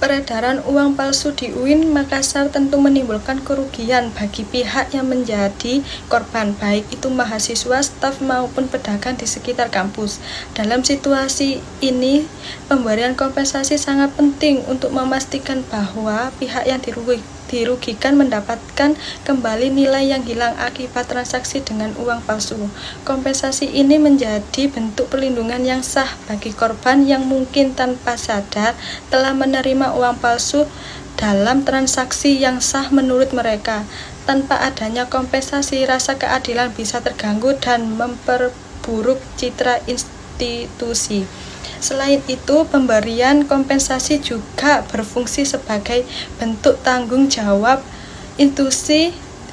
Peredaran uang palsu di UIN Makassar tentu menimbulkan kerugian bagi pihak yang menjadi korban, baik itu mahasiswa, staf maupun pedagang di sekitar kampus. Dalam situasi ini, pemberian kompensasi sangat penting untuk memastikan bahwa pihak yang dirugikan mendapatkan kembali nilai yang hilang akibat transaksi dengan uang palsu. Kompensasi ini menjadi bentuk perlindungan yang sah bagi korban yang mungkin tanpa sadar telah menerima uang palsu dalam transaksi yang sah menurut mereka. Tanpa adanya kompensasi, rasa keadilan bisa terganggu dan memperburuk citra institusi. Selain itu, pemberian kompensasi juga berfungsi sebagai bentuk tanggung jawab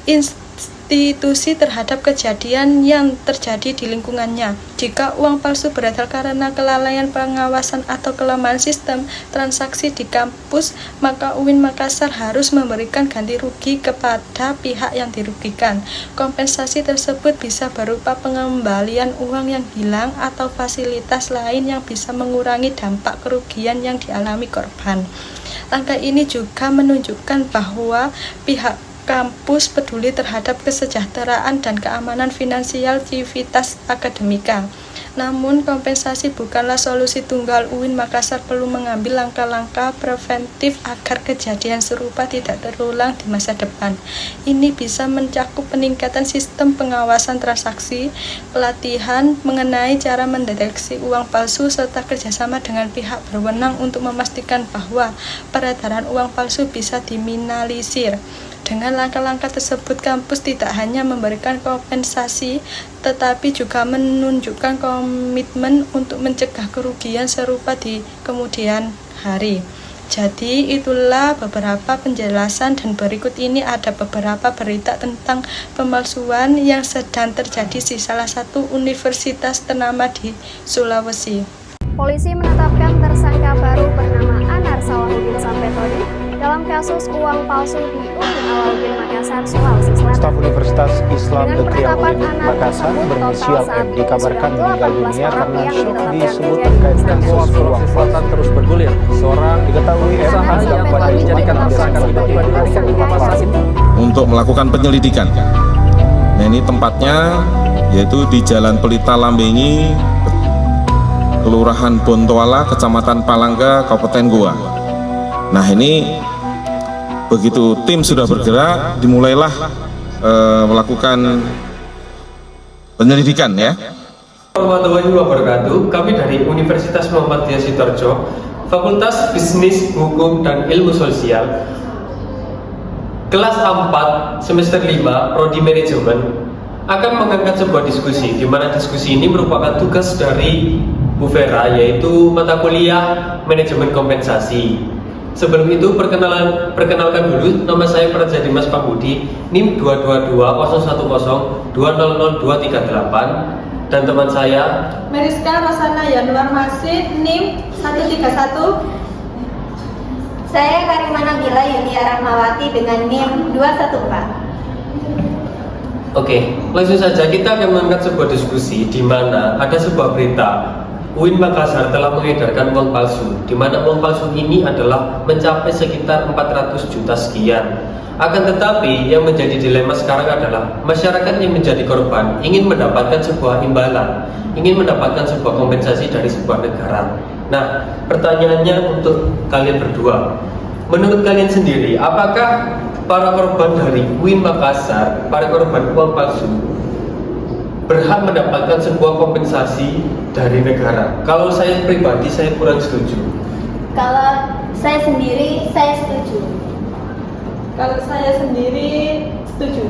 institusi terhadap kejadian yang terjadi di lingkungannya. Jika uang palsu beredar karena kelalaian pengawasan atau kelemahan sistem transaksi di kampus, maka UIN Makassar harus memberikan ganti rugi kepada pihak yang dirugikan. Kompensasi tersebut bisa berupa pengembalian uang yang hilang atau fasilitas lain yang bisa mengurangi dampak kerugian yang dialami korban. Langkah ini juga menunjukkan bahwa pihak kampus peduli terhadap kesejahteraan dan keamanan finansial civitas akademika. Namun, kompensasi bukanlah solusi tunggal. UIN Makassar perlu mengambil langkah-langkah preventif agar kejadian serupa tidak terulang di masa depan. Ini bisa mencakup peningkatan sistem pengawasan transaksi, pelatihan mengenai cara mendeteksi uang palsu, serta kerjasama dengan pihak berwenang untuk memastikan bahwa peredaran uang palsu bisa diminimalisir. Dengan langkah-langkah tersebut, kampus tidak hanya memberikan kompensasi, tetapi juga menunjukkan komitmen untuk mencegah kerugian serupa di kemudian hari. Jadi itulah beberapa penjelasan, dan berikut ini ada beberapa berita tentang pemalsuan yang sedang terjadi di salah satu universitas ternama di Sulawesi. Polisi menetapkan tersangka baru bernama Anar Salahuddin Sampetodi dalam kasus uang palsu di UIN Alauddin Makassar, Sulawesi Selatan. Staf Universitas Islam Negeri UIN Makassar berinisial M dikabarkan meninggal dunia karena shock disebut terkait dengan kasus uang palsu terus bergulir. Seorang diketahui M yang pada dijadikan tersangka tiba-tiba dilarikan ke rumah sakit untuk melakukan penyelidikan. Nah, ini tempatnya yaitu di Jalan Pelita Lambengi, Kelurahan Bontoala, Kecamatan Palangga, Kabupaten Goa. Nah, ini begitu tim sudah bergerak, dimulailah melakukan penyelidikan ya. Warahmatullahi wabarakatuh. Kami dari Universitas Muhammadiyah Sidoarjo, Fakultas Bisnis, Hukum, dan Ilmu Sosial, kelas 4, semester 5, Prodi Manajemen, akan mengangkat sebuah diskusi, di mana diskusi ini merupakan tugas dari Bu Vera, yaitu mata kuliah Manajemen Kompensasi. Sebelum itu, perkenalkan dulu, nama saya Praja Dimas Pambudi, NIM 222-200238, dan teman saya Meriska Rosana Yanuar Masih, NIM 131. Saya Karimana Bila Yulia Rahmawati dengan NIM 214. Oke, langsung saja kita akan mengangkat sebuah diskusi di mana ada sebuah berita UIN Makassar telah mengedarkan uang palsu, di mana uang palsu ini adalah mencapai sekitar 400 juta sekian. Akan tetapi yang menjadi dilema sekarang adalah masyarakat yang menjadi korban ingin mendapatkan sebuah imbalan, ingin mendapatkan sebuah kompensasi dari sebuah negara. Nah, pertanyaannya untuk kalian berdua, menurut kalian sendiri, apakah para korban dari UIN Makassar, para korban uang palsu, berhak mendapatkan sebuah kompensasi dari negara? Kalau saya pribadi, saya kurang setuju. Kalau saya sendiri, saya setuju. Kalau saya sendiri setuju.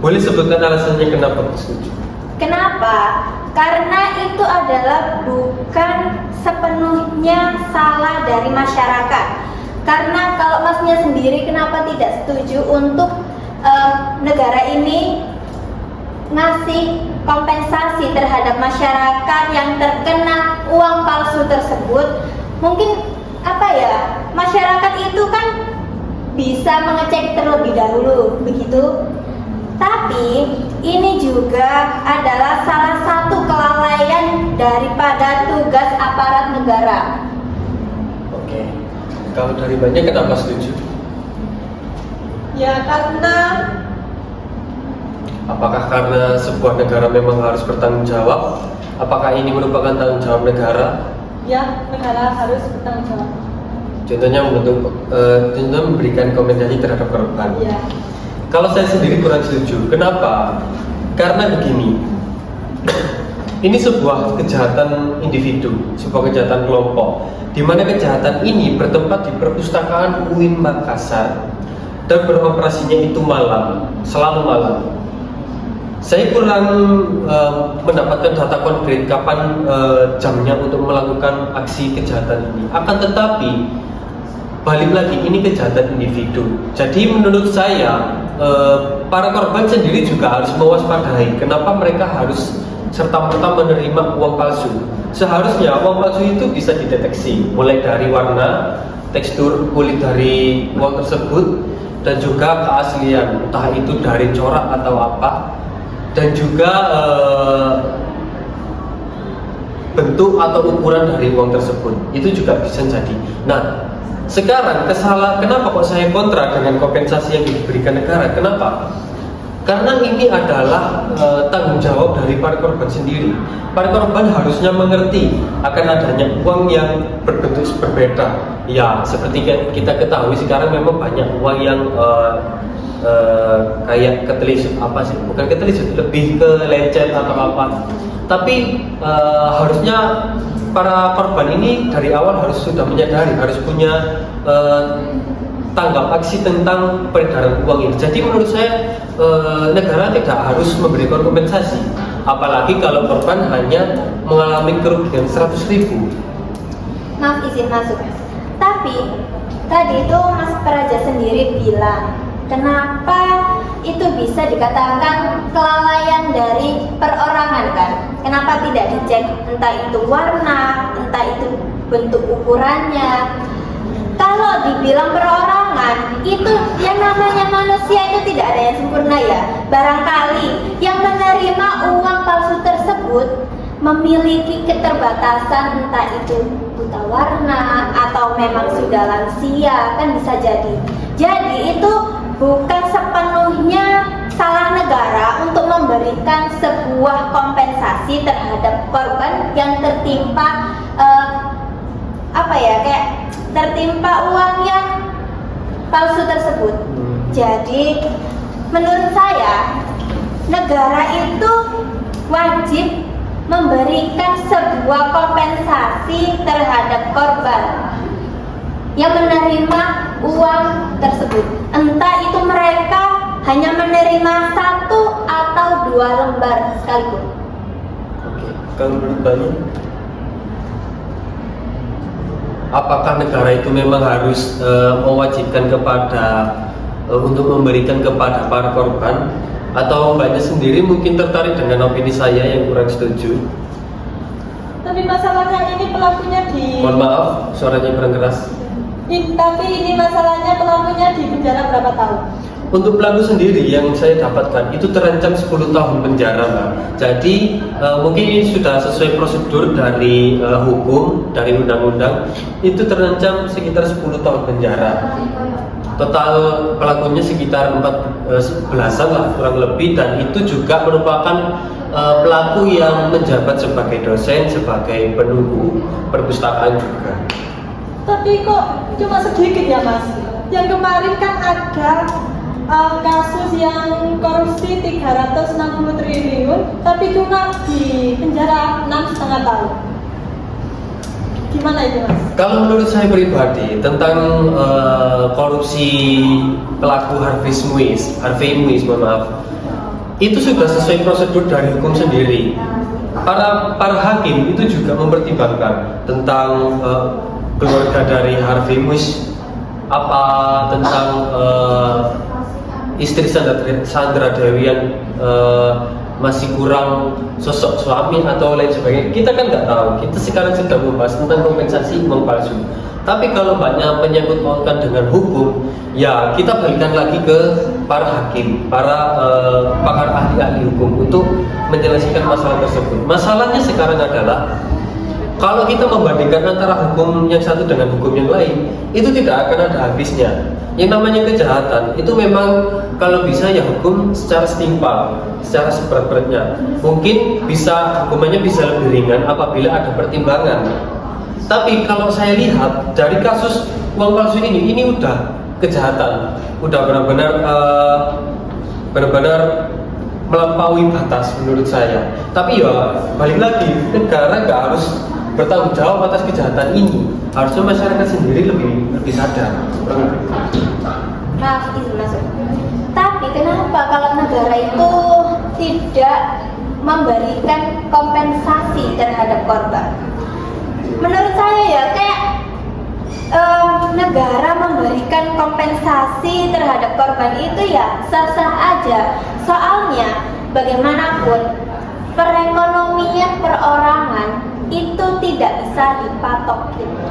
Boleh sebutkan alasannya kenapa setuju? Kenapa? Karena itu adalah bukan sepenuhnya salah dari masyarakat. Karena kalau masnya sendiri kenapa tidak setuju untuk negara ini ngasih kompensasi terhadap masyarakat yang terkena uang palsu tersebut? Mungkin masyarakat itu kan bisa mengecek terlebih dahulu, begitu. Tapi ini juga adalah salah satu kelalaian daripada tugas aparat negara. Oke. Kalau dari banyak kenapa setuju? Ya karena Apakah karena sebuah negara memang harus bertanggung jawab? Apakah ini merupakan tanggung jawab negara? ya negara harus bertanggung jawab. Contohnya contohnya memberikan kompensasi terhadap korban. Ya. Kalau saya sendiri kurang setuju. Kenapa? Karena begini. Ini sebuah kejahatan individu, sebuah kejahatan kelompok, di mana kejahatan ini bertempat di perpustakaan UIN Makassar dan beroperasinya itu malam, selalu malam. Saya kurang mendapatkan data konkret kapan jamnya untuk melakukan aksi kejahatan ini. Akan tetapi balik lagi, ini kejahatan individu. Jadi menurut saya para korban sendiri juga harus mewaspadai. Kenapa mereka harus serta-merta menerima uang palsu? Seharusnya uang palsu itu bisa dideteksi mulai dari warna, tekstur kulit dari uang tersebut, dan juga keaslian, entah itu dari corak atau apa, dan juga bentuk atau ukuran dari uang tersebut. Itu juga bisa jadi. Nah, sekarang kenapa kok saya kontra dengan kompensasi yang diberikan negara? Kenapa? Karena ini adalah tanggung jawab dari para korban sendiri. Para korban harusnya mengerti akan adanya uang yang berbentuk berbeda. Ya, seperti kita ketahui sekarang memang banyak uang yang kayak ketelisut, apa sih? Bukan ketelisut, lebih ke lecet atau apa. Tapi harusnya para korban ini dari awal harus sudah menyadari, harus punya tanggap aksi tentang peredaran uang ini. Jadi menurut saya negara tidak harus memberikan kompensasi, apalagi kalau korban hanya mengalami kerugian 100.000. Maaf izin masuk. Tapi tadi itu Mas Praja sendiri bilang, kenapa itu bisa dikatakan kelalaian dari perorangan kan? Kenapa tidak dicek entah itu warna, entah itu bentuk ukurannya? Kalau dibilang perorangan, itu yang namanya manusia itu tidak ada yang sempurna ya. Barangkali yang menerima uang palsu tersebut memiliki keterbatasan, entah itu buta warna atau memang sudah lansia, kan bisa jadi. Jadi itu bukan sepenuhnya salah negara untuk memberikan sebuah kompensasi terhadap korban yang tertimpa tertimpa uang yang palsu tersebut. Jadi menurut saya negara itu wajib memberikan sebuah kompensasi terhadap korban yang menerima uang tersebut. Entah itu mereka hanya menerima 1 atau 2 lembar sekaligus. Oke, kalau menurut Banyak, apakah negara itu memang harus mewajibkan untuk memberikan kepada para korban, atau Mbaknya sendiri mungkin tertarik dengan opini saya yang kurang setuju? Tapi masalahnya ini pelakunya Mohon maaf, suaranya kurang keras. Tapi ini masalahnya pelakunya di penjara berapa tahun? Untuk pelaku sendiri yang saya dapatkan itu terancam 10 tahun penjara, Mbak. Jadi mungkin ini sudah sesuai prosedur dari hukum, dari undang-undang, itu terancam sekitar 10 tahun penjara. Total pelakunya sekitar 11-an lah kurang lebih, dan itu juga merupakan pelaku yang menjabat sebagai dosen, sebagai penunggu perpustakaan juga. Tapi kok cuma sedikit ya Mas? Yang kemarin kan ada kasus yang korupsi 360 triliun, tapi cuma di penjara 6,5 tahun. Gimana itu Mas? Kalau menurut saya pribadi tentang korupsi pelaku Harvey Muiz, mohon maaf, itu sudah sesuai prosedur dari hukum sendiri. Para hakim itu juga mempertimbangkan tentang keluarga dari Harvey Muiz, apa tentang istri Sandra Dewi yang masih kurang sosok suami atau lain sebagainya. Kita kan nggak tahu. Kita sekarang sedang membahas tentang kompensasi uang palsu. Tapi kalau banyak menyangkut pautkan dengan hukum, ya kita balikan lagi ke para hakim, para pakar ahli-ahli hukum untuk menjelaskan masalah tersebut. Masalahnya sekarang adalah Kalau kita membandingkan antara hukum yang satu dengan hukum yang lain, itu tidak akan ada habisnya. Yang namanya kejahatan itu memang kalau bisa ya hukum secara setimpal, secara seberat-beratnya. Mungkin hukumannya bisa lebih ringan apabila ada pertimbangan. Tapi kalau saya lihat dari kasus uang palsu ini udah kejahatan, udah benar-benar melampaui batas menurut saya. Tapi ya balik lagi, negara nggak harus bertanggung jawab atas kejahatan ini. Harusnya masyarakat sendiri lebih sadar. Maaf, izin masuk. Tapi kenapa kalau negara itu tidak memberikan kompensasi terhadap korban? Menurut saya ya kayak negara memberikan kompensasi terhadap korban itu ya sah-sah aja. Soalnya bagaimanapun perekonomian perorangan itu tidak bisa dipatok gitu.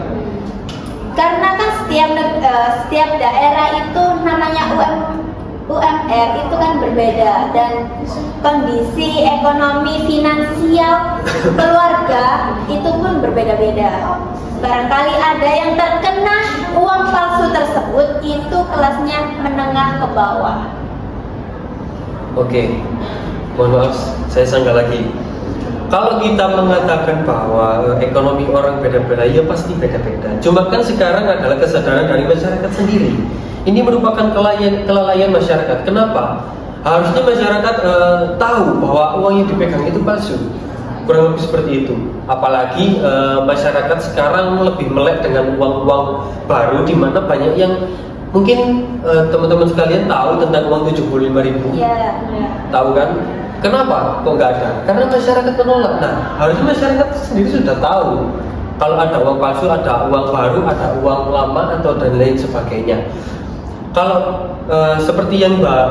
Karena kan setiap daerah itu namanya UMR itu kan berbeda, dan kondisi ekonomi finansial keluarga itu pun berbeda-beda. Barangkali ada yang terkena uang palsu tersebut itu kelasnya menengah ke bawah. Oke, mohon maaf, saya sanggah lagi. Kalau kita mengatakan bahwa ekonomi orang beda-beda, ya pasti beda-beda. Cuma kan sekarang adalah kesadaran dari masyarakat sendiri. Ini merupakan kelalaian masyarakat. Kenapa? Harusnya masyarakat tahu bahwa uang yang dipegang itu palsu. Kurang lebih seperti itu. Apalagi masyarakat sekarang lebih melek dengan uang-uang baru, di mana banyak yang mungkin teman-teman sekalian tahu tentang uang 75.000. Iya. Tahu kan? Kenapa kok nggak ada? Karena masyarakat menolak. Nah, harusnya masyarakat sendiri sudah tahu kalau ada uang palsu, ada uang baru, ada uang lama atau dan lain sebagainya. Kalau seperti yang Mbak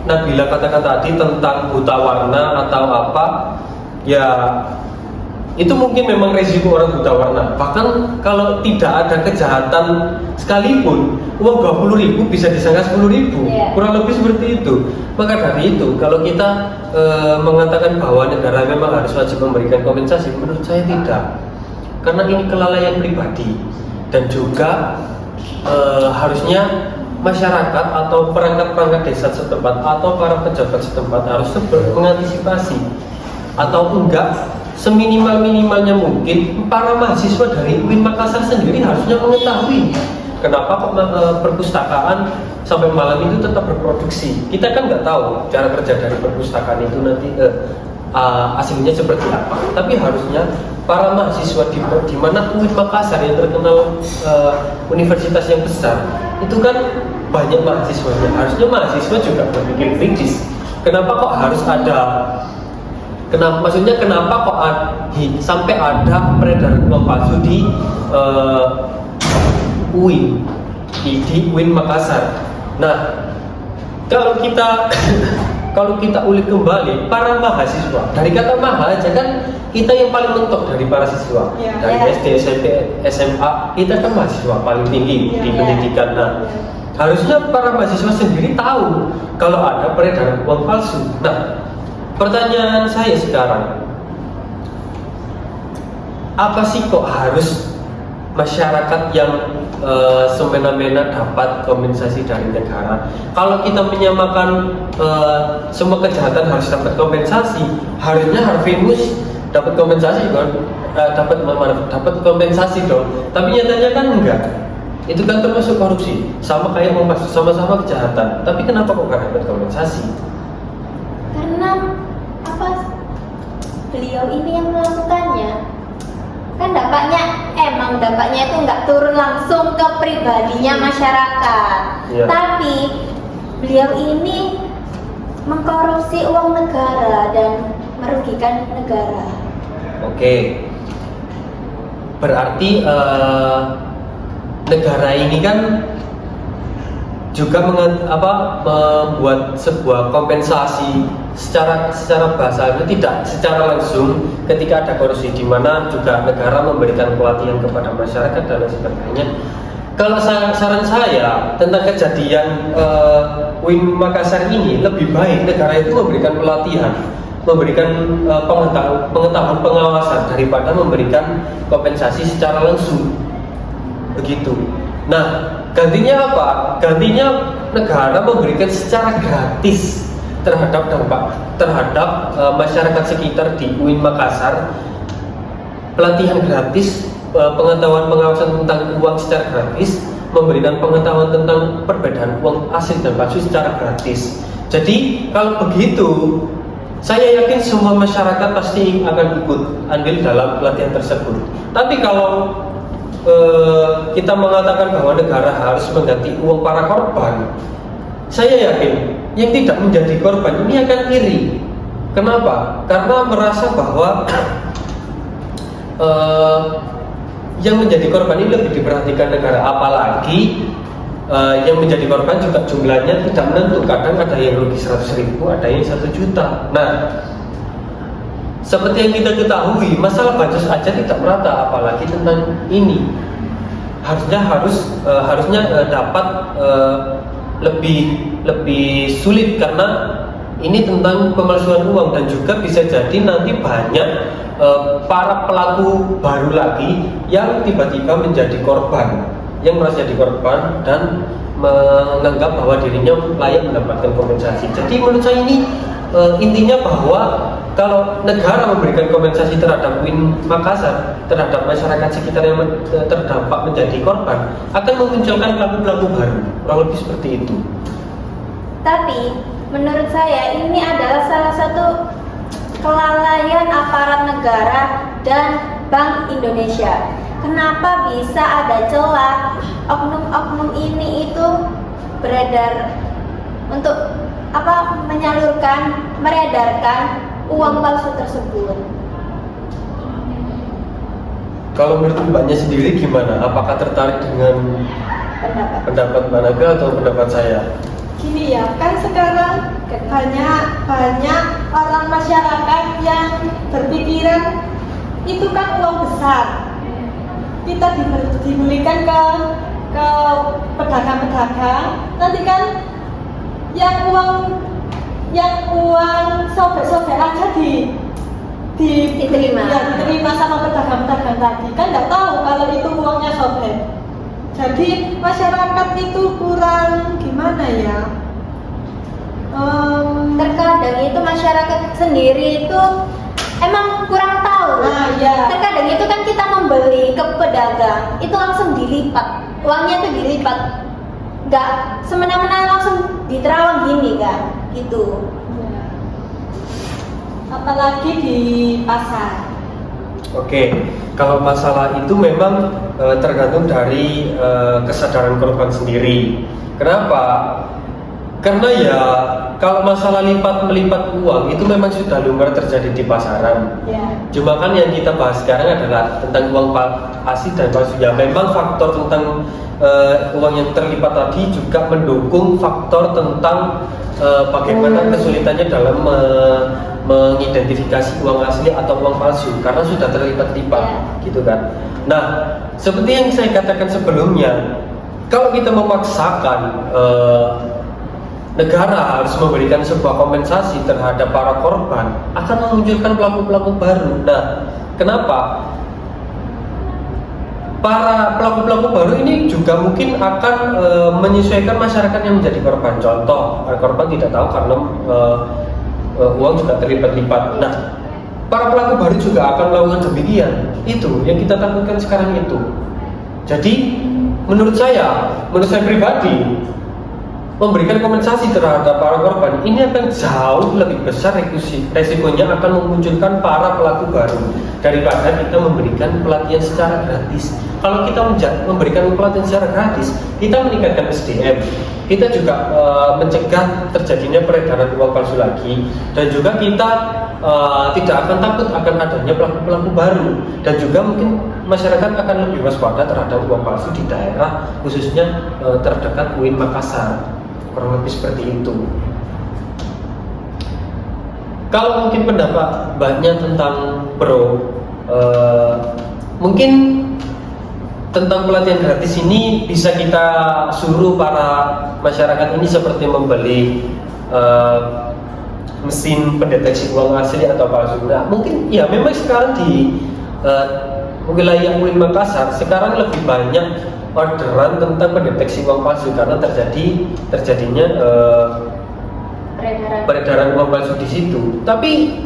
Nabila katakan tadi tentang buta warna atau apa, ya itu mungkin memang resiko orang buta warna. Bahkan kalau tidak ada kejahatan sekalipun, uang 20.000 bisa disangka 10.000, kurang lebih seperti itu. Maka dari itu, kalau kita mengatakan bahwa negara memang harus wajib memberikan kompensasi, menurut saya tidak. Karena ini kelalaian pribadi, dan juga harusnya masyarakat atau perangkat-perangkat desa setempat atau para pejabat setempat harus mengantisipasi, atau enggak seminimal-minimalnya mungkin para mahasiswa dari UIN Makassar sendiri harusnya mengetahui kenapa kok perpustakaan sampai malam itu tetap berproduksi. Kita kan nggak tahu cara kerja dari perpustakaan itu nanti aslinya seperti apa. Tapi harusnya para mahasiswa di mana UIN Makassar yang terkenal universitas yang besar itu kan banyak mahasiswanya. Harusnya mahasiswa juga berpikir kritis. Kenapa kok harus ada? Kenapa kok sampai ada peredaran uang palsu di UIN, di UIN Makassar? Nah, kalau kita ulik kembali para mahasiswa, dari kata maha aja kan kita yang paling mentok dari para siswa, dari SD, SMP, SMA, kita kan mahasiswa paling tinggi di pendidikan. Nah, harusnya para mahasiswa sendiri tahu kalau ada peredaran uang palsu. Nah, pertanyaan saya sekarang, apa sih kok harus masyarakat yang semena-mena dapat kompensasi dari negara? Kalau kita menyamakan semua kejahatan harus dapat kompensasi, harusnya Harvey Muis dapat kompensasi kan? Dapat kompensasi dong. Tapi nyatanya kan enggak. Itu kan termasuk korupsi, sama kayak sama-sama kejahatan. Tapi kenapa kok nggak dapat kompensasi? Karena beliau ini yang melakukannya. Kan dampaknya itu nggak turun langsung ke pribadinya masyarakat. Tapi beliau ini mengkorupsi uang negara dan merugikan negara. Oke. Berarti negara ini kan juga membuat sebuah kompensasi secara bahasa itu tidak secara langsung ketika ada korupsi, di mana juga negara memberikan pelatihan kepada masyarakat dan lain sebagainya. Kalau saran saya tentang kejadian UIN Makassar ini, lebih baik negara itu memberikan pelatihan memberikan pengetahuan pengawasan daripada memberikan kompensasi secara langsung. Begitu. Nah, gantinya apa? Gantinya negara memberikan secara gratis terhadap masyarakat sekitar di UIN Makassar pelatihan gratis, pengetahuan pengawasan tentang uang secara gratis, memberikan pengetahuan tentang perbedaan uang asli dan palsu secara gratis. Jadi kalau begitu, saya yakin semua masyarakat pasti akan ikut andil dalam pelatihan tersebut. Tapi kalau kita mengatakan bahwa negara harus mengganti uang para korban, saya yakin yang tidak menjadi korban ini akan iri. Kenapa? Karena merasa bahwa yang menjadi korban ini lebih diperhatikan negara, apalagi yang menjadi korban juga jumlahnya tidak menentu. Kadang ada yang rugi 100.000, ada yang 1 juta. Nah, seperti yang kita ketahui, masalah bansos aja tidak merata, apalagi tentang ini. Harusnya dapat lebih sulit, karena ini tentang pemalsuan uang, dan juga bisa jadi nanti banyak para pelaku baru lagi yang tiba-tiba menjadi korban, yang merasa jadi korban dan menganggap bahwa dirinya layak mendapatkan kompensasi. Jadi menurut saya ini intinya bahwa kalau negara memberikan kompensasi terhadap UIN Makassar, terhadap masyarakat sekitar yang terdampak menjadi korban, akan memunculkan pelaku-pelaku baru, kurang lebih seperti itu. Tapi menurut saya ini adalah salah satu kelalaian aparat negara dan Bank Indonesia. Kenapa bisa ada celah oknum-oknum ini itu beredar untuk meredarkan uang palsu tersebut? Kalau menurut Mbaknya sendiri gimana? Apakah tertarik dengan pendapat Mbak Naga atau pendapat saya? Gini ya, kan sekarang banyak orang masyarakat yang berpikiran itu kan uang besar, kita dibelikan ke pedagang-pedagang, nanti kan yang uang sobek-sobek aja diterima sama pedagang-pedagang tadi, kan nggak tahu kalau itu uangnya sobek. Jadi masyarakat itu kurang gimana ya? Terkadang itu masyarakat sendiri itu emang kurang tahu. Nah, ya. Terkadang itu kan kita membeli ke pedagang, itu langsung dilipat, uangnya itu dilipat, nggak semena-mena langsung diterawang gini kan, gitu. Apalagi di pasar. Oke, kalau masalah itu memang tergantung dari kesadaran korban sendiri. Kenapa? Karena ya kalau masalah melipat uang itu memang sudah lumrah terjadi di pasaran. Ya. Cuma kan yang kita bahas sekarang adalah tentang uang asli dan palsu. Ya memang faktor tentang uang yang terlipat tadi juga mendukung faktor tentang bagaimana kesulitannya dalam mengidentifikasi uang asli atau uang palsu karena sudah terlipat-lipat, gitu kan. Nah, seperti yang saya katakan sebelumnya, kalau kita memaksakan negara harus memberikan sebuah kompensasi terhadap para korban, akan memunculkan pelaku-pelaku baru. Nah, kenapa? Para pelaku-pelaku baru ini juga mungkin akan menyesuaikan masyarakat yang menjadi korban. Contoh, korban tidak tahu karena uang juga terlipat-lipat. Nah, para pelaku baru juga akan melakukan demikian. Itu yang kita takutkan sekarang itu. Jadi, menurut saya pribadi, memberikan kompensasi terhadap para korban ini akan jauh lebih besar resikonya akan memunculkan para pelaku baru daripada kita memberikan pelatihan secara gratis. Kalau kita memberikan pelatihan secara gratis, kita meningkatkan SDM, kita juga mencegah terjadinya peredaran uang palsu lagi, dan juga kita tidak akan takut akan adanya pelaku-pelaku baru, dan juga mungkin masyarakat akan lebih waspada terhadap uang palsu di daerah khususnya terdekat UIN Makassar. Kurang lebih seperti itu. Kalau mungkin pendapat banyak tentang mungkin tentang pelatihan gratis ini bisa kita suruh para masyarakat ini seperti membeli mesin pendeteksi uang asli atau palsu. Nah, mungkin ya memang sekarang di wilayah UIN Makassar sekarang lebih banyak orderan tentang pendeteksi uang palsu karena terjadinya peredaran uang palsu di situ. Tapi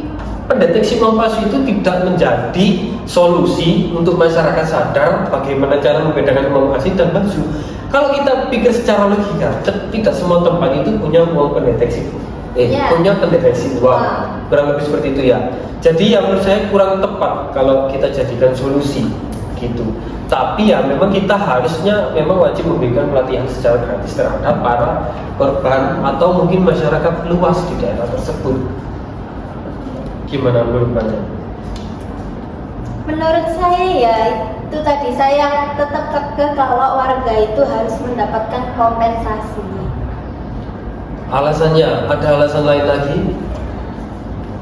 pendeteksi uang palsu itu tidak menjadi solusi untuk masyarakat sadar bagaimana cara membedakan uang asli dan palsu. Kalau kita pikir secara logika, tidak semua tempat itu punya uang pendeteksi, punya pendeteksi uang, kurang lebih seperti itu ya. Jadi yang menurut saya kurang tepat kalau kita jadikan solusi gitu. Tapi ya memang kita harusnya memang wajib memberikan pelatihan secara gratis terhadap para korban atau mungkin masyarakat luas di daerah tersebut. Gimana menurut Anda? Menurut saya ya itu tadi, saya tetap kekeh kalau warga itu harus mendapatkan kompensasi. Alasannya, ada alasan lain lagi?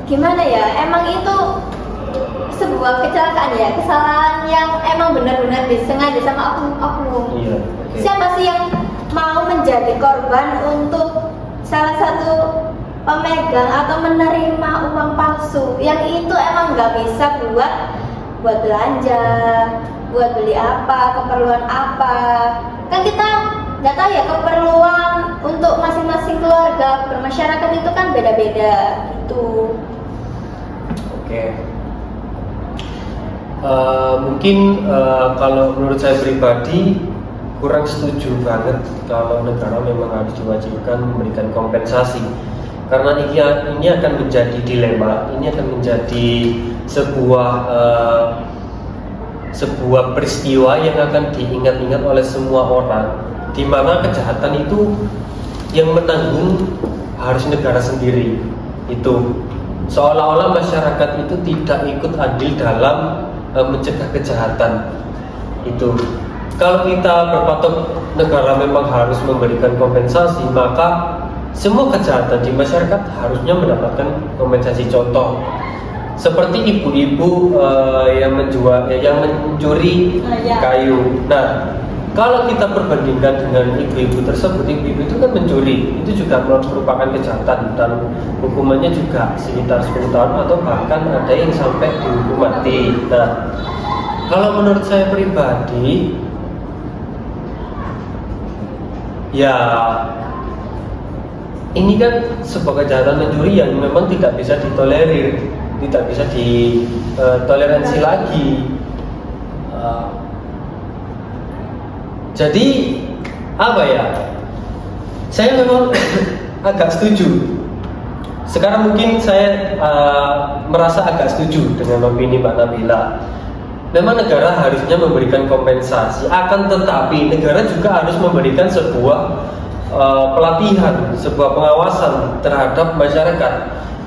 Gimana ya, emang itu sebuah kecelakaan ya, kesalahan yang emang benar-benar disengaja sama oknum. Iya. Okay. Siapa sih yang mau menjadi korban untuk salah satu pemegang atau menerima uang palsu yang itu emang nggak bisa buat belanja, buat beli apa, keperluan apa. Kan kita nggak tahu ya keperluan untuk masing-masing keluarga bermasyarakat itu kan beda-beda gitu. Oke. Mungkin kalau menurut saya pribadi kurang setuju banget kalau negara memang harus diwajibkan memberikan kompensasi. Karena ini akan menjadi dilema, ini akan menjadi sebuah peristiwa yang akan diingat-ingat oleh semua orang, di mana kejahatan itu yang menanggung harus negara sendiri. Itu seolah-olah masyarakat itu tidak ikut andil dalam mencegah kejahatan. Itu kalau kita berpatok negara memang harus memberikan kompensasi, maka semua kejahatan di masyarakat harusnya mendapatkan kompensasi. Contoh seperti ibu-ibu yang mencuri kayu. Nah, kalau kita perbandingkan dengan ibu-ibu tersebut, ibu-ibu itu kan mencuri, itu juga merupakan kejahatan dan hukumannya juga sekitar 10 tahun atau bahkan ada yang sampai dihukum mati. Nah, kalau menurut saya pribadi, ya ini kan sebuah kejahatan mencuri yang memang tidak bisa ditolerir, tidak bisa ditoleransi lagi. Jadi apa ya? Saya memang agak setuju. Sekarang mungkin saya merasa agak setuju dengan opini Mbak Nabila. Memang negara harusnya memberikan kompensasi, akan tetapi negara juga harus memberikan sebuah pelatihan, sebuah pengawasan terhadap masyarakat.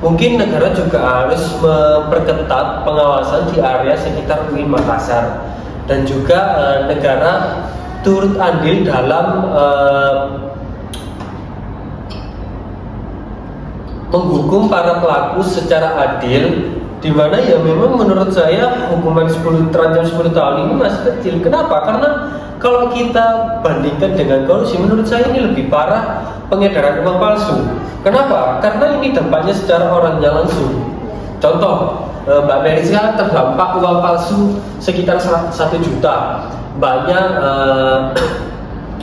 Mungkin negara juga harus memperketat pengawasan di area sekitar UIN Makassar, dan juga negara turut andil dalam menghukum para pelaku secara adil, di mana ya memang menurut saya hukuman terancam 10 tahun ini masih kecil. Kenapa? Karena kalau kita bandingkan dengan korupsi, menurut saya ini lebih parah pengedaran uang palsu. Kenapa? Karena ini dampaknya secara orangnya langsung. Contoh, Mbak Melisa terdampak uang palsu sekitar 1 juta. Mbaknya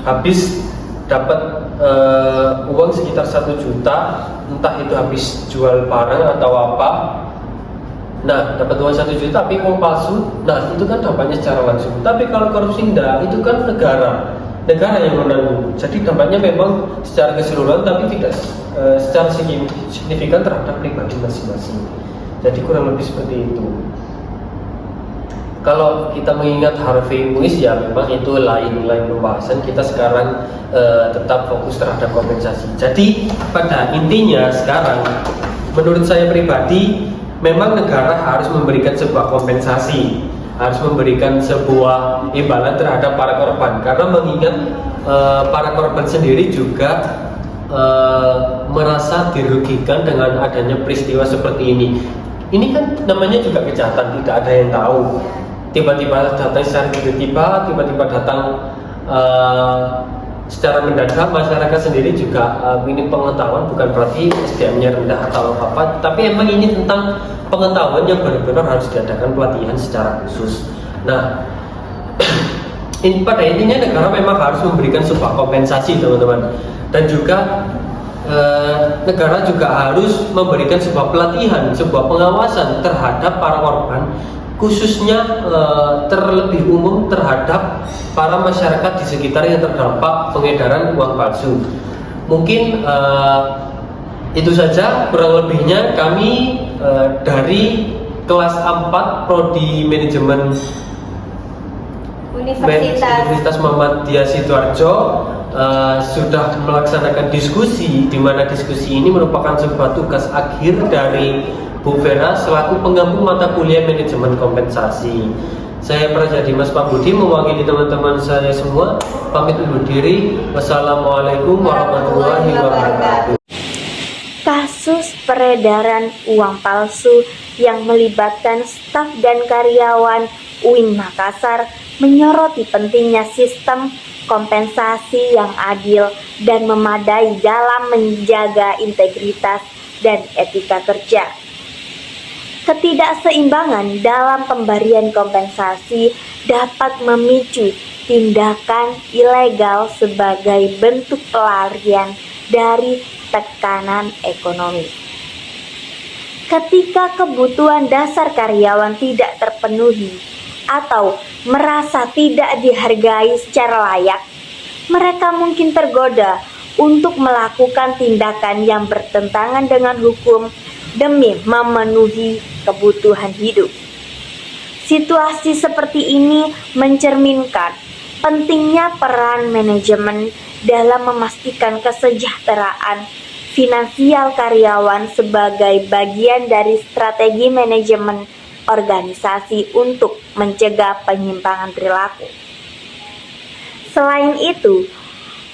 habis dapat uang sekitar 1 juta, entah itu habis jual barang atau apa. Nah, dapat uang 1 juta tapi uang palsu. Nah, itu kan dampaknya secara langsung. Tapi kalau korupsi enggak, itu kan negara yang menanggung. Jadi dampaknya memang secara keseluruhan, tapi tidak secara signifikan terhadap pribadi masing-masing. Jadi kurang lebih seperti itu. Kalau kita mengingat Harvey Muiz, ya memang itu lain pembahasan. Kita sekarang tetap fokus terhadap kompensasi. Jadi pada intinya sekarang, menurut saya pribadi, memang negara harus memberikan sebuah kompensasi, harus memberikan sebuah imbalan terhadap para korban, karena mengingat para korban sendiri juga merasa dirugikan dengan adanya peristiwa seperti ini. Ini kan namanya juga kejahatan, tidak ada yang tahu. Tiba-tiba datang secara tiba-tiba datang secara mendadak masyarakat sendiri juga ingin pengetahuan, bukan berarti SDM-nya rendah atau apa, tapi emang ini tentang pengetahuan yang benar-benar harus diadakan pelatihan secara khusus. Nah, pada intinya negara memang harus memberikan sebuah kompensasi teman-teman, dan juga negara juga harus memberikan sebuah pelatihan, sebuah pengawasan terhadap para korban, khususnya terlebih umum terhadap para masyarakat di sekitar yang terdampak pengedaran uang palsu. Mungkin itu saja kurang lebihnya. Kami dari kelas 4 Prodi Manajemen Universitas Muhammadiyah Sidoarjo sudah melaksanakan diskusi, di mana diskusi ini merupakan sebuah tugas akhir dari Bu Vera selaku pengampu mata kuliah manajemen kompensasi. Saya Praja Dimas Pambudi mewakili teman-teman saya semua pamit undur diri. Wassalamualaikum warahmatullahi wabarakatuh. Kasus peredaran uang palsu yang melibatkan staf dan karyawan UIN Makassar menyoroti pentingnya sistem kompensasi yang adil dan memadai dalam menjaga integritas dan etika kerja. Ketidakseimbangan dalam pemberian kompensasi dapat memicu tindakan ilegal sebagai bentuk pelarian dari tekanan ekonomi. Ketika kebutuhan dasar karyawan tidak terpenuhi atau merasa tidak dihargai secara layak, mereka mungkin tergoda untuk melakukan tindakan yang bertentangan dengan hukum demi memenuhi kebutuhan hidup. Situasi seperti ini mencerminkan pentingnya peran manajemen dalam memastikan kesejahteraan finansial karyawan sebagai bagian dari strategi manajemen organisasi untuk mencegah penyimpangan perilaku. Selain itu,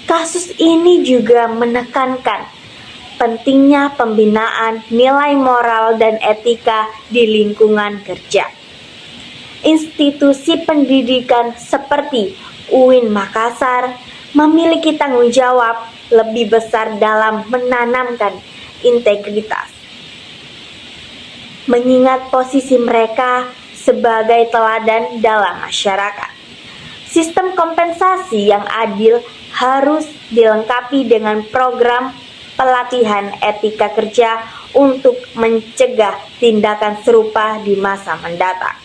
kasus ini juga menekankan pentingnya pembinaan nilai moral dan etika di lingkungan kerja. Institusi pendidikan seperti UIN Makassar memiliki tanggung jawab lebih besar dalam menanamkan integritas, mengingat posisi mereka sebagai teladan dalam masyarakat. Sistem kompensasi yang adil harus dilengkapi dengan program pelatihan etika kerja untuk mencegah tindakan serupa di masa mendatang.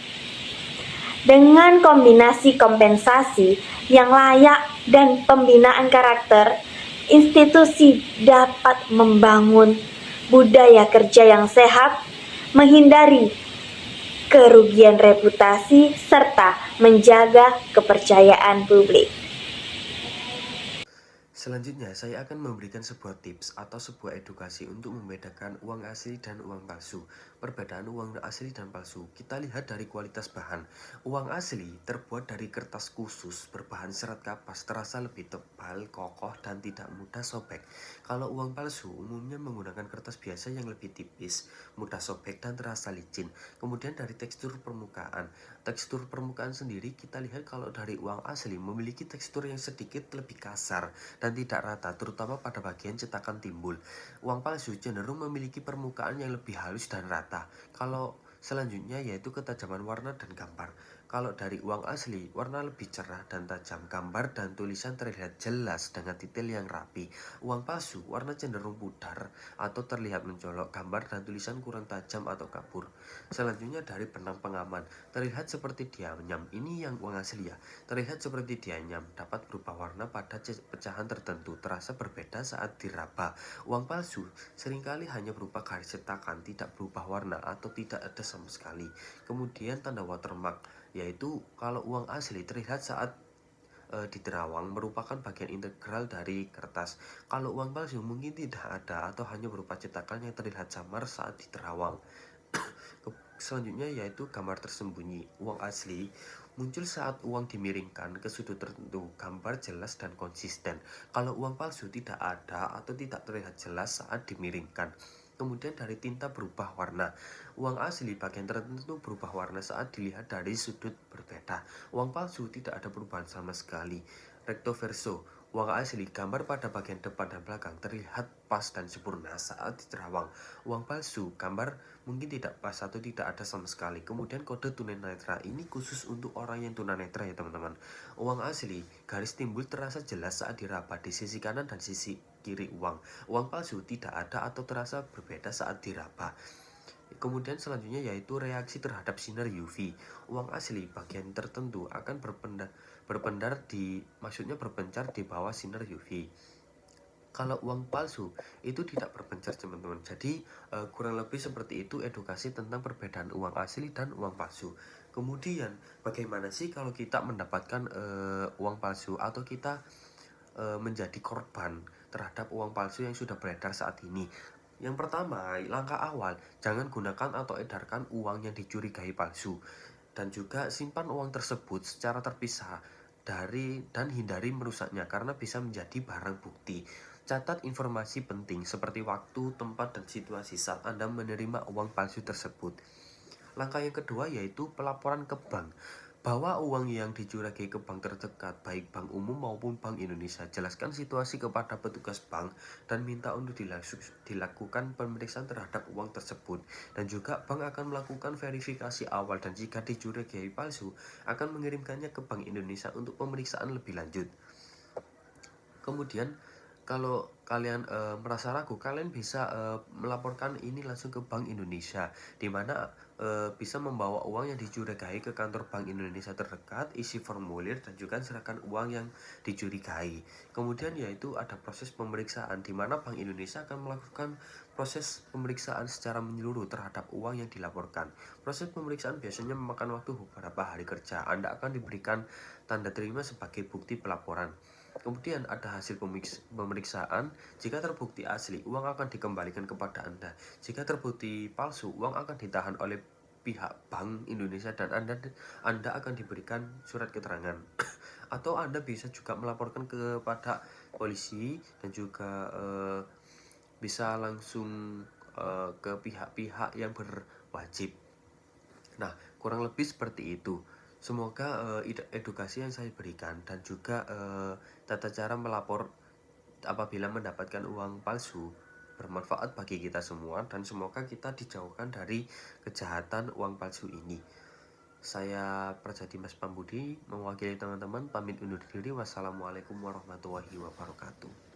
Dengan kombinasi kompensasi yang layak dan pembinaan karakter, institusi dapat membangun budaya kerja yang sehat, menghindari kerugian reputasi, serta menjaga kepercayaan publik. Selanjutnya, saya akan memberikan sebuah tips atau sebuah edukasi untuk membedakan uang asli dan uang palsu. Perbedaan uang asli dan palsu, kita lihat dari kualitas bahan. Uang asli terbuat dari kertas khusus berbahan serat kapas, terasa lebih tebal, kokoh, dan tidak mudah sobek. Kalau uang palsu umumnya menggunakan kertas biasa yang lebih tipis, mudah sobek, dan terasa licin. Kemudian dari tekstur permukaan. Tekstur permukaan sendiri kita lihat kalau dari uang asli memiliki tekstur yang sedikit lebih kasar dan tidak rata, terutama pada bagian cetakan timbul. Uang palsu cenderung memiliki permukaan yang lebih halus dan rata. Kalau selanjutnya yaitu ketajaman warna dan gambar. Kalau dari uang asli, warna lebih cerah dan tajam, gambar dan tulisan terlihat jelas dengan detail yang rapi. Uang palsu, warna cenderung pudar atau terlihat mencolok, gambar dan tulisan kurang tajam atau kabur. Selanjutnya dari benang pengaman, terlihat seperti dianyam. Ini yang uang asli ya, terlihat seperti dianyam, dapat berubah warna pada pecahan tertentu, terasa berbeda saat diraba. Uang palsu seringkali hanya berupa garis cetakan, tidak berubah warna atau tidak ada sama sekali. Kemudian tanda watermark, yaitu kalau uang asli terlihat saat diterawang, merupakan bagian integral dari kertas. Kalau uang palsu mungkin tidak ada atau hanya berupa cetakan yang terlihat samar saat diterawang. Selanjutnya yaitu gambar tersembunyi. Uang asli muncul saat uang dimiringkan ke sudut tertentu, gambar jelas dan konsisten. Kalau uang palsu tidak ada atau tidak terlihat jelas saat dimiringkan. Kemudian dari tinta berubah warna. Uang asli bagian tertentu berubah warna saat dilihat dari sudut berbeda. Uang palsu tidak ada perubahan sama sekali. Recto verso. Uang asli, gambar pada bagian depan dan belakang terlihat pas dan sempurna saat diterawang. Uang palsu, gambar mungkin tidak pas atau tidak ada sama sekali. Kemudian kode tunanetra, ini khusus untuk orang yang tunanetra ya teman-teman. Uang asli, garis timbul terasa jelas saat diraba di sisi kanan dan sisi kiri uang. Uang palsu tidak ada atau terasa berbeda saat diraba. Kemudian selanjutnya yaitu reaksi terhadap sinar UV. Uang asli bagian tertentu akan berpencar di bawah sinar UV. Kalau uang palsu itu tidak berpencar teman-teman. Jadi kurang lebih seperti itu edukasi tentang perbedaan uang asli dan uang palsu. Kemudian bagaimana sih kalau kita mendapatkan uang palsu atau kita menjadi korban terhadap uang palsu yang sudah beredar saat ini? Yang pertama, langkah awal, jangan gunakan atau edarkan uang yang dicurigai palsu. Dan juga simpan uang tersebut secara terpisah dan hindari merusaknya karena bisa menjadi barang bukti. Catat informasi penting seperti waktu, tempat, dan situasi saat Anda menerima uang palsu tersebut. Langkah yang kedua yaitu pelaporan ke bank. Bawa uang yang dicurigai ke bank terdekat, baik bank umum maupun Bank Indonesia. Jelaskan situasi kepada petugas bank dan minta untuk dilakukan pemeriksaan terhadap uang tersebut. Dan juga bank akan melakukan verifikasi awal dan jika dicurigai palsu, akan mengirimkannya ke Bank Indonesia untuk pemeriksaan lebih lanjut. Kemudian kalau kalian merasa ragu, kalian bisa melaporkan ini langsung ke Bank Indonesia, di mana bisa membawa uang yang dicurigai ke kantor Bank Indonesia terdekat, isi formulir dan juga serahkan uang yang dicurigai. Kemudian yaitu ada proses pemeriksaan, di mana Bank Indonesia akan melakukan proses pemeriksaan secara menyeluruh terhadap uang yang dilaporkan. Proses pemeriksaan biasanya memakan waktu beberapa hari kerja. Anda akan diberikan tanda terima sebagai bukti pelaporan. Kemudian ada hasil pemeriksaan. Jika terbukti asli, uang akan dikembalikan kepada Anda. Jika terbukti palsu, uang akan ditahan oleh pihak Bank Indonesia dan Anda akan diberikan surat keterangan. Atau Anda bisa juga melaporkan kepada polisi dan juga bisa langsung ke pihak-pihak yang berwajib. Nah, kurang lebih seperti itu. Semoga edukasi yang saya berikan dan juga tata cara melapor apabila mendapatkan uang palsu bermanfaat bagi kita semua dan semoga kita dijauhkan dari kejahatan uang palsu ini. Saya Prajadi Mas Pambudi mewakili teman-teman pamit undur diri. Wassalamualaikum warahmatullahi wabarakatuh.